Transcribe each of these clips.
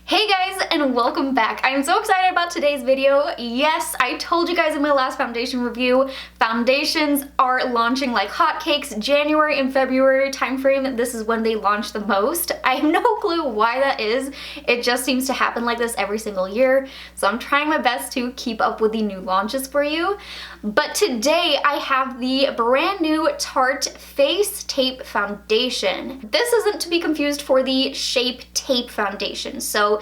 Hey guys, and welcome back. I am so excited about today's video. Yes, I told you guys in my last foundation review, foundations are launching like hotcakes. January and February timeframe, this is when they launch the most. I have no clue why that is. It just seems to happen like this every single year. So I'm trying my best to keep up with the new launches for you. But today I have the brand new Tarte Face Tape Foundation. This isn't to be confused for the Shape Tape Foundation. So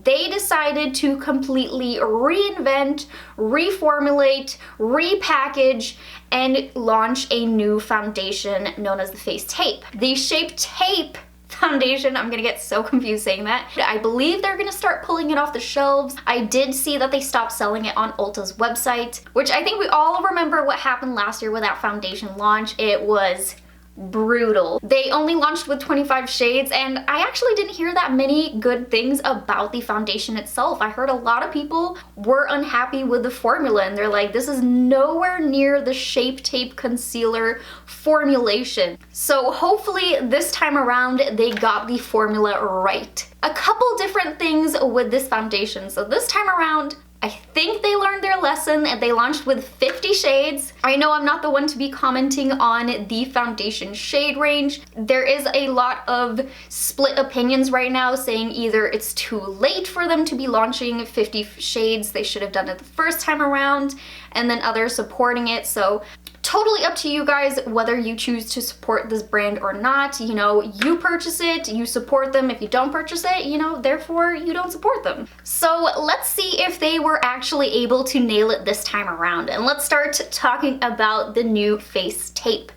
they decided to completely reinvent, reformulate, repackage, and launch a new foundation known as the Face Tape. The Shape Tape Foundation, I'm gonna get so confused saying that. I believe they're gonna start pulling it off the shelves. I did see that they stopped selling it on Ulta's website, which I think we all remember what happened last year with that foundation launch. It was brutal. They only launched with 25 shades, and I actually didn't hear that many good things about the foundation itself. I heard a lot of people were unhappy with the formula, and they're like, this is nowhere near the Shape Tape concealer formulation. So hopefully this time around they got the formula right. A couple different things with this foundation. So this time around, I think they learned their lesson and they launched with 50 shades. I know I'm not the one to be commenting on the foundation shade range. There is a lot of split opinions right now saying either it's too late for them to be launching 50 shades, they should have done it the first time around, and then others supporting it. So totally up to you guys whether you choose to support this brand or not. You know, you purchase it, you support them. If you don't purchase it, you know, therefore you don't support them. So let's see if they were actually able to nail it this time around. And let's start talking about the new Face Tape.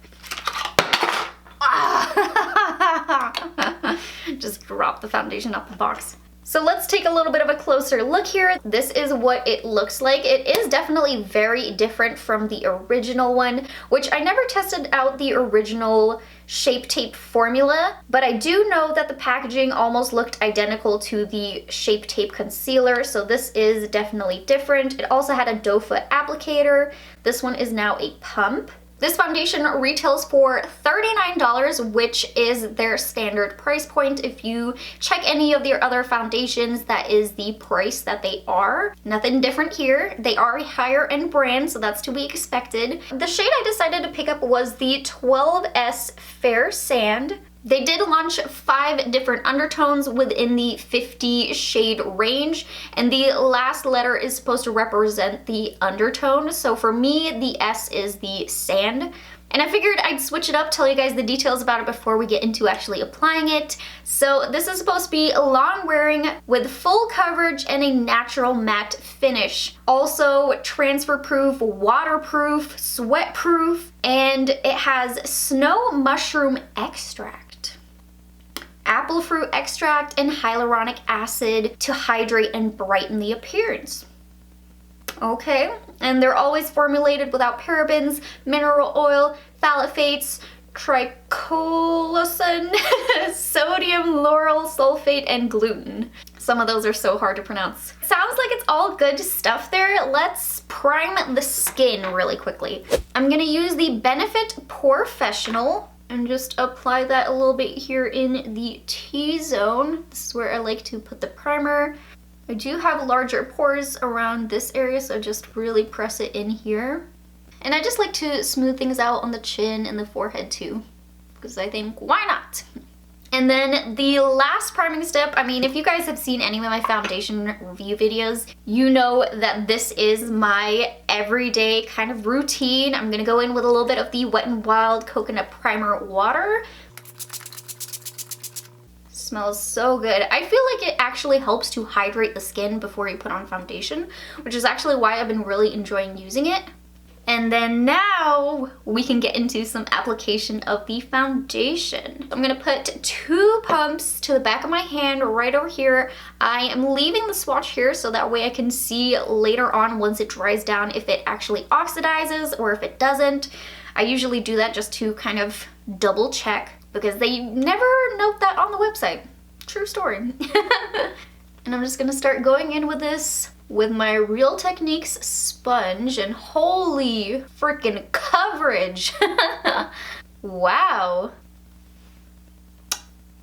Just drop the foundation out the box. So let's take a little bit of a closer look here. This is what it looks like. It is definitely very different from the original one, which I never tested out the original Shape Tape formula, but I do know that the packaging almost looked identical to the Shape Tape concealer, so this is definitely different. It also had a doe foot applicator. This one is now a pump. This foundation retails for $39, which is their standard price point. If you check any of their other foundations, that is the price that they are. Nothing different here. They are a higher end brand, so that's to be expected. The shade I decided to pick up was the 12S Fair Sand. They did launch 5 different undertones within the 50 shade range, and the last letter is supposed to represent the undertone. So for me, the S is the sand. And I figured I'd switch it up, tell you guys the details about it before we get into actually applying it. So this is supposed to be long wearing with full coverage and a natural matte finish. Also transfer proof, waterproof, sweat proof, and it has snow mushroom extract, apple fruit extract, and hyaluronic acid to hydrate and brighten the appearance. Okay, and they're always formulated without parabens, mineral oil, phthalates, triclosan, sodium lauryl sulfate, and gluten. Some of those are so hard to pronounce. Sounds like it's all good stuff there. Let's prime the skin really quickly. I'm gonna use the Benefit Professional and just apply that a little bit here in the T-zone. This is where I like to put the primer. I do have larger pores around this area, so just really press it in here. And I just like to smooth things out on the chin and the forehead too, because I think, why not? And then the last priming step, I mean, if you guys have seen any of my foundation review videos, you know that this is my everyday kind of routine. I'm gonna go in with a little bit of the Wet n Wild Coconut Primer Water. Smells so good. I feel like it actually helps to hydrate the skin before you put on foundation, which is actually why I've been really enjoying using it. And then now we can get into some application of the foundation. I'm gonna put 2 pumps to the back of my hand right over here. I am leaving the swatch here so that way I can see later on once it dries down if it actually oxidizes or if it doesn't. I usually do that just to kind of double check because they never note that on the website. True story. And I'm just gonna start going in with this with my Real Techniques sponge, and holy freaking coverage. Wow.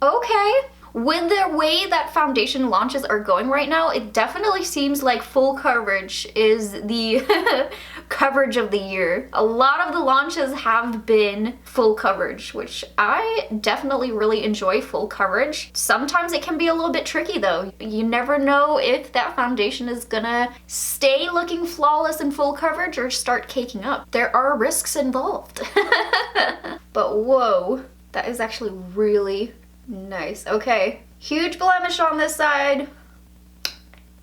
Okay, with the way that foundation launches are going right now, it definitely seems like full coverage is the coverage of the year. A lot of the launches have been full coverage, which I definitely really enjoy full coverage. Sometimes it can be a little bit tricky though. You never know if that foundation is gonna stay looking flawless in full coverage or start caking up. There are risks involved. But whoa, that is actually really nice. Okay, huge blemish on this side.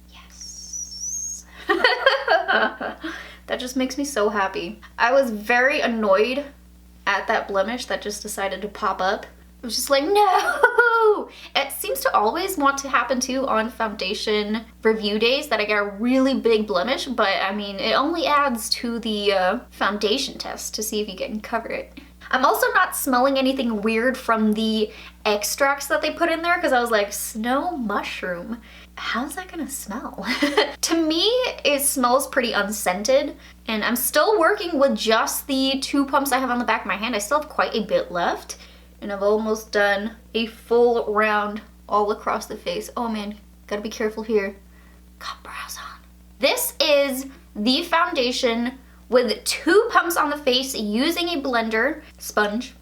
Yes. That just makes me so happy. I was very annoyed at that blemish that just decided to pop up. I was just like, no! It seems to always want to happen too on foundation review days that I get a really big blemish, but I mean, it only adds to the foundation test to see if you can cover it. I'm also not smelling anything weird from the extracts that they put in there because I was like, snow mushroom? How's that gonna smell? To me, it smells pretty unscented, and I'm still working with just the 2 pumps I have on the back of my hand. I still have quite a bit left, and I've almost done a full round all across the face. Oh man, gotta be careful here. Got brows on. This is the foundation with 2 pumps on the face using a blender sponge.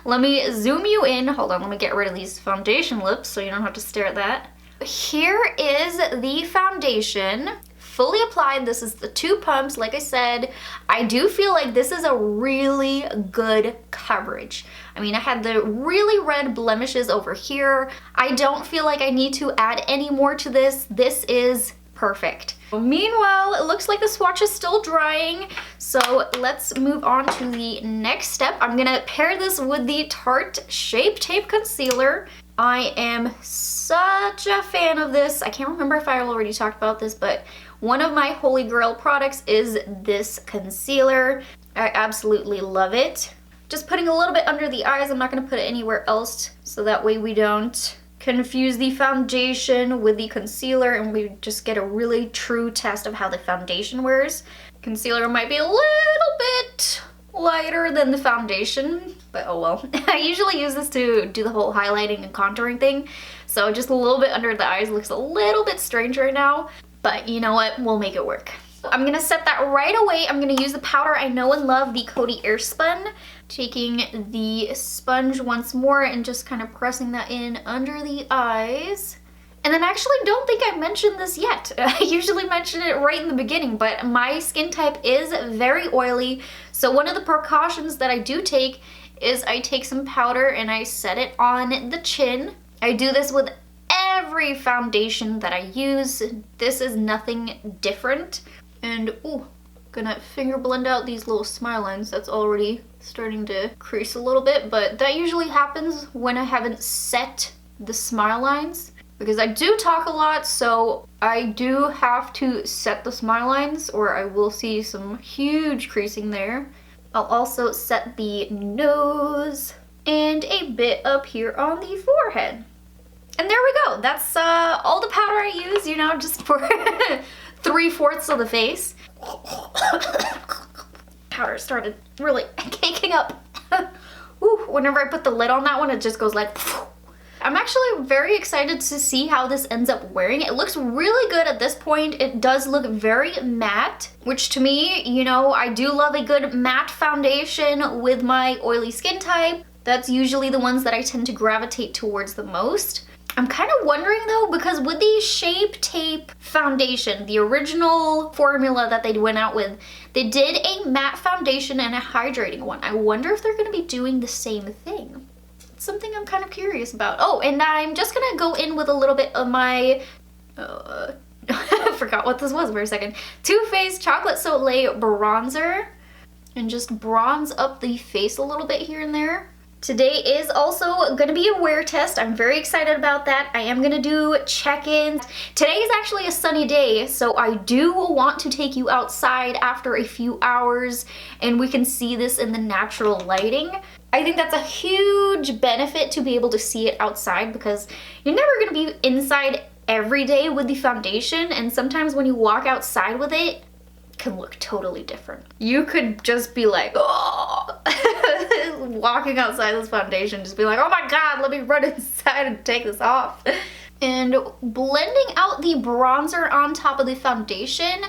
Let me zoom you in. Hold on, let me get rid of these foundation lips so you don't have to stare at that. Here is the foundation fully applied. This is the 2 pumps. Like I said, I do feel like this is a really good coverage. I mean, I had the really red blemishes over here. I don't feel like I need to add any more to this. This is perfect. Meanwhile, it looks like the swatch is still drying, so let's move on to the next step. I'm gonna pair this with the Tarte Shape Tape Concealer. I am such a fan of this. I can't remember if I already talked about this, but one of my holy grail products is this concealer. I absolutely love it. Just putting a little bit under the eyes. I'm not gonna put it anywhere else, so that way we don't confuse the foundation with the concealer and we just get a really true test of how the foundation wears. Concealer might be a little bit lighter than the foundation, but oh well. I usually use this to do the whole highlighting and contouring thing, so just a little bit under the eyes looks a little bit strange right now, but you know what, we'll make it work. I'm gonna set that right away. I'm gonna use the powder I know and love, the Coty Airspun. Taking the sponge once more and just kind of pressing that in under the eyes. And then I actually don't think I mentioned this yet. I usually mention it right in the beginning, but my skin type is very oily. So one of the precautions that I do take is I take some powder and I set it on the chin. I do this with every foundation that I use. This is nothing different. And ooh, gonna finger blend out these little smile lines. That's already starting to crease a little bit, but that usually happens when I haven't set the smile lines, because I do talk a lot, so I do have to set the smile lines or I will see some huge creasing there. I'll also set the nose and a bit up here on the forehead. And there we go. That's all the powder I use, you know, just for 3/4 of the face. Powder started really caking up. Ooh, whenever I put the lid on that one, it just goes like... I'm actually very excited to see how this ends up wearing. It looks really good at this point. It does look very matte, which to me, you know, I do love a good matte foundation with my oily skin type. That's usually the ones that I tend to gravitate towards the most. I'm kind of wondering though, because with the Shape Tape foundation, the original formula that they went out with, they did a matte foundation and a hydrating one. I wonder if they're going to be doing the same thing. It's something I'm kind of curious about. Oh, and I'm just going to go in with a little bit of my... I forgot what this was for a second. Too Faced Chocolate Soleil Bronzer. And just bronze up the face a little bit here and there. Today is also going to be a wear test. I'm very excited about that. I am going to do check-ins. Today is actually a sunny day, so I do want to take you outside after a few hours and we can see this in the natural lighting. I think that's a huge benefit to be able to see it outside, because you're never going to be inside every day with the foundation, and sometimes when you walk outside with it, can look totally different. You could just be like, oh, walking outside this foundation, just be like, oh my god, let me run inside and take this off. And blending out the bronzer on top of the foundation,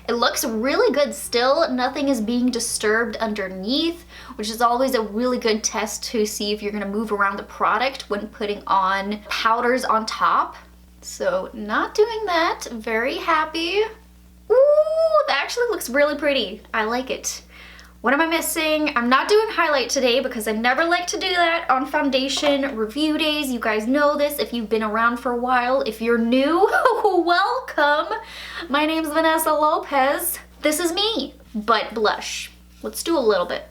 it looks really good still. Nothing is being disturbed underneath, which is always a really good test to see if you're gonna move around the product when putting on powders on top. So not doing that, very happy. Ooh, that actually looks really pretty. I like it. What am I missing? I'm not doing highlight today because I never like to do that on foundation review days. You guys know this if you've been around for a while. If you're new, welcome. My name's Vanessa Lopez. This is me, but blush. Let's do a little bit,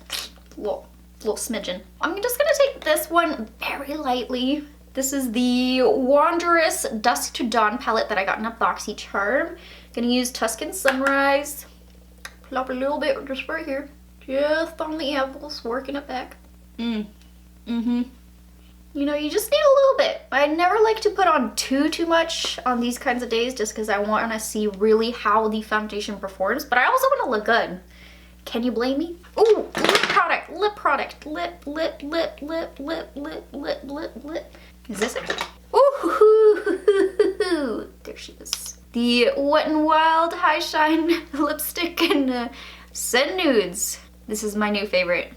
little smidgen. I'm just gonna take this one very lightly. This is the Wanderous Dusk to Dawn palette that I got in a BoxyCharm. Gonna use Tuscan Sunrise. Plop a little bit just right here. Just on the apples, working it back. You know, you just need a little bit. I never like to put on too much on these kinds of days just because I want to see really how the foundation performs, but I also want to look good. Can you blame me? Ooh, lip product. Lip. Is this it? Ooh, there she is. The Wet n Wild High Shine lipstick in Send Nudes. This is my new favorite.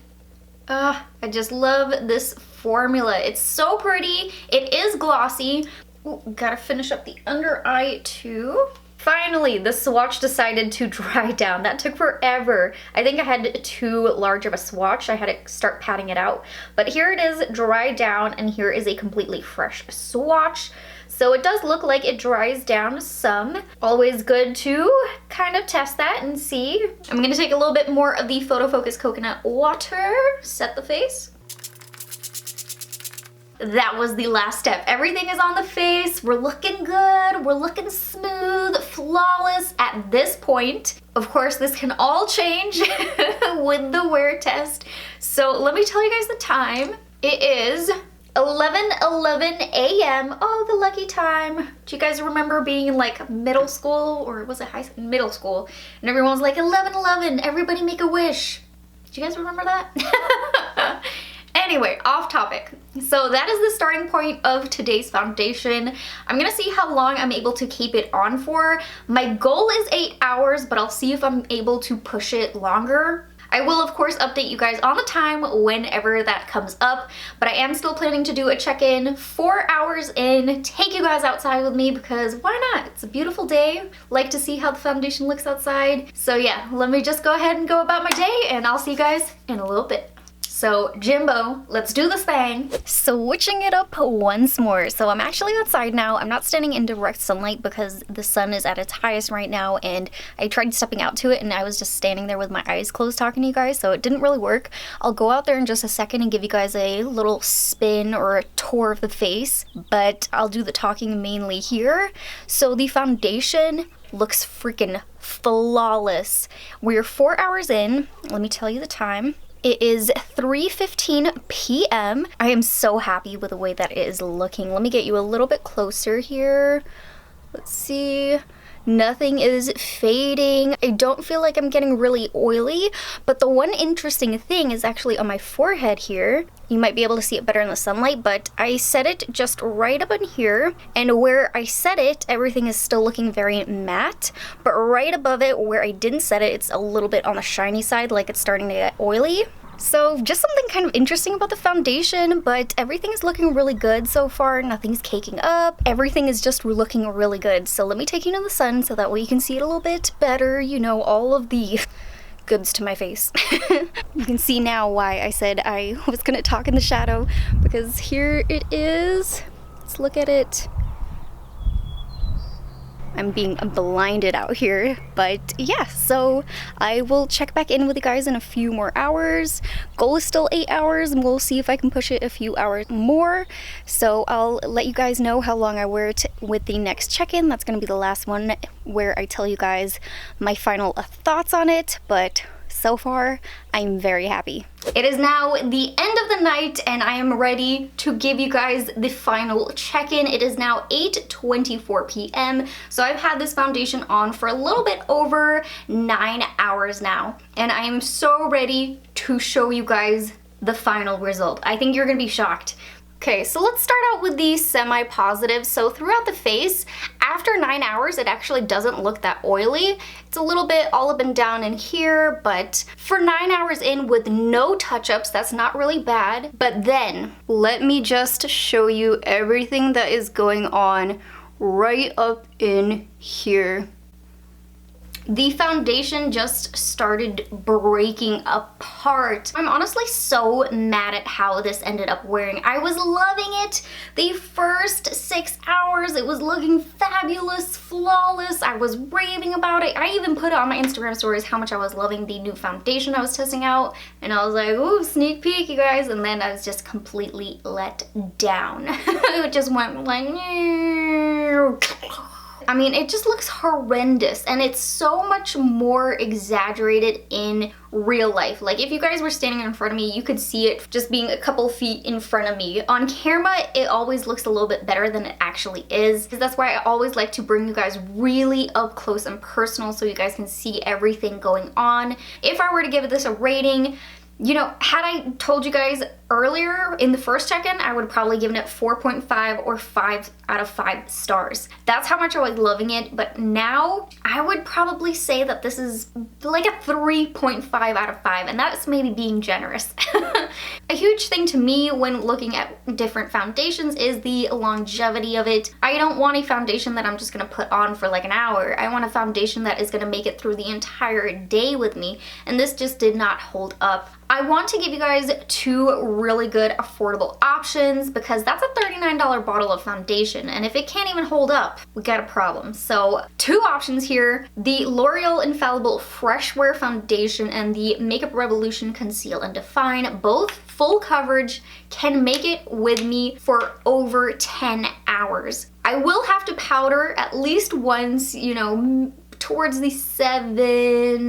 I just love this formula. It's so pretty. It is glossy. Ooh, gotta finish up the under eye too. Finally, the swatch decided to dry down. That took forever. I think I had too large of a swatch. I had to start patting it out. But here it is, dried down, and here is a completely fresh swatch. So it does look like it dries down some. Always good to kind of test that and see. I'm gonna take a little bit more of the Photo Focus Coconut Water, set the face. That was the last step. Everything is on the face. We're looking good. We're looking smooth, flawless at this point. Of course, this can all change with the wear test. So let me tell you guys the time. It is 11:11 a.m. Oh, the lucky time. Do you guys remember being in like middle school, or was it high school? Middle school, and everyone was like 11:11, everybody make a wish. Do you guys remember that? Anyway, off topic. So that is the starting point of today's foundation. I'm gonna see how long I'm able to keep it on for. My goal is 8 hours, but I'll see if I'm able to push it longer. I will, of course, update you guys on the time whenever that comes up, but I am still planning to do a check-in 4 hours in, take you guys outside with me because why not? It's a beautiful day. Like to see how the foundation looks outside. So yeah, let me just go ahead and go about my day and I'll see you guys in a little bit. So Jimbo, let's do this thing. Switching it up once more. So I'm actually outside now. I'm not standing in direct sunlight because the sun is at its highest right now, and I tried stepping out to it and I was just standing there with my eyes closed talking to you guys, so it didn't really work. I'll go out there in just a second and give you guys a little spin or a tour of the face, but I'll do the talking mainly here. So the foundation looks freaking flawless. We're 4 hours in. Let me tell you the time. It is 3:15 p.m. I am so happy with the way that it is looking. Let me get you a little bit closer here. Let's see. Nothing is fading. I don't feel like I'm getting really oily, but the one interesting thing is actually on my forehead here. You might be able to see it better in the sunlight, but I set it just right up in here, and where I set it, everything is still looking very matte, but right above it where I didn't set it, it's a little bit on the shiny side, like it's starting to get oily. So just something kind of interesting about the foundation, but everything is looking really good so far. Nothing's caking up. Everything is just looking really good. So let me take you to the sun so that way you can see it a little bit better, you know, all of the goods to my face. You can see now why I said I was gonna talk in the shadow, because here it is. Let's look at it. I'm being blinded out here, but yeah, so I will check back in with you guys in a few more hours. Goal is still 8 hours, and we'll see if I can push it a few hours more. So I'll let you guys know how long I wear it with the next check-in. That's gonna be the last one where I tell you guys my final thoughts on it, but so far, I'm very happy. It is now the end of the night and I am ready to give you guys the final check-in. It is now 8:24 p.m. So I've had this foundation on for a little bit over 9 hours now. And I am so ready to show you guys the final result. I think you're gonna be shocked. Okay, so let's start out with the semi-positive. So throughout the face, after 9 hours, it actually doesn't look that oily. It's a little bit all up and down in here, but for 9 hours in with no touch-ups, that's not really bad. But then, let me just show you everything that is going on right up in here. The foundation just started breaking apart. I'm honestly so mad at how this ended up wearing. I was loving it the first 6 hours. It was looking fabulous, flawless. I was raving about it. I even put it on my Instagram stories how much I was loving the new foundation I was testing out. And I was like, ooh, sneak peek, you guys. And then I was just completely let down. It just went like, I mean, it just looks horrendous, and it's so much more exaggerated in real life. Like, if you guys were standing in front of me, you could see it just being a couple feet in front of me. On camera, it always looks a little bit better than it actually is, because that's why I always like to bring you guys really up close and personal so you guys can see everything going on. If I were to give this a rating, you know, had I told you guys earlier in the first check-in, I would have probably given it 4.5 or 5 out of 5 stars. That's how much I was loving it, but now I would probably say that this is like a 3.5 out of 5, and that's maybe being generous. A huge thing to me when looking at different foundations is the longevity of it. I don't want a foundation that I'm just gonna put on for like an hour. I want a foundation that is gonna make it through the entire day with me, and this just did not hold up. I want to give you guys 2 really good affordable options because that's a $39 bottle of foundation, and if it can't even hold up, we got a problem. So 2 options here, the L'Oreal Infallible Fresh Wear Foundation and the Makeup Revolution Conceal and Define, both full coverage, can make it with me for over 10 hours. I will have to powder at least once, you know, towards the 7-hour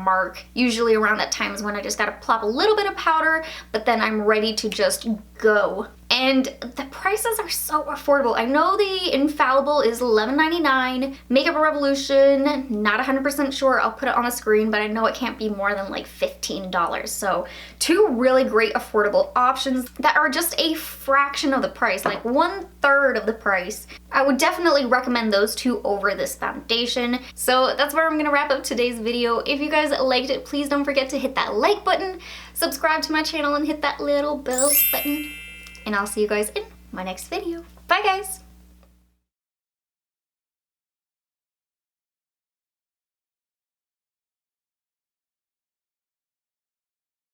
mark. Usually around that time is when I just gotta plop a little bit of powder, but then I'm ready to just go. And the prices are so affordable. I know the Infallible is $11.99. Makeup Revolution, not 100% sure. I'll put it on the screen, but I know it can't be more than like $15. So 2 really great affordable options that are just a fraction of the price, like 1/3 of the price. I would definitely recommend those 2 over this foundation. So that's where I'm gonna wrap up today's video. If you guys liked it, please don't forget to hit that like button, subscribe to my channel, and hit that little bell button. And I'll see you guys in my next video. Bye, guys!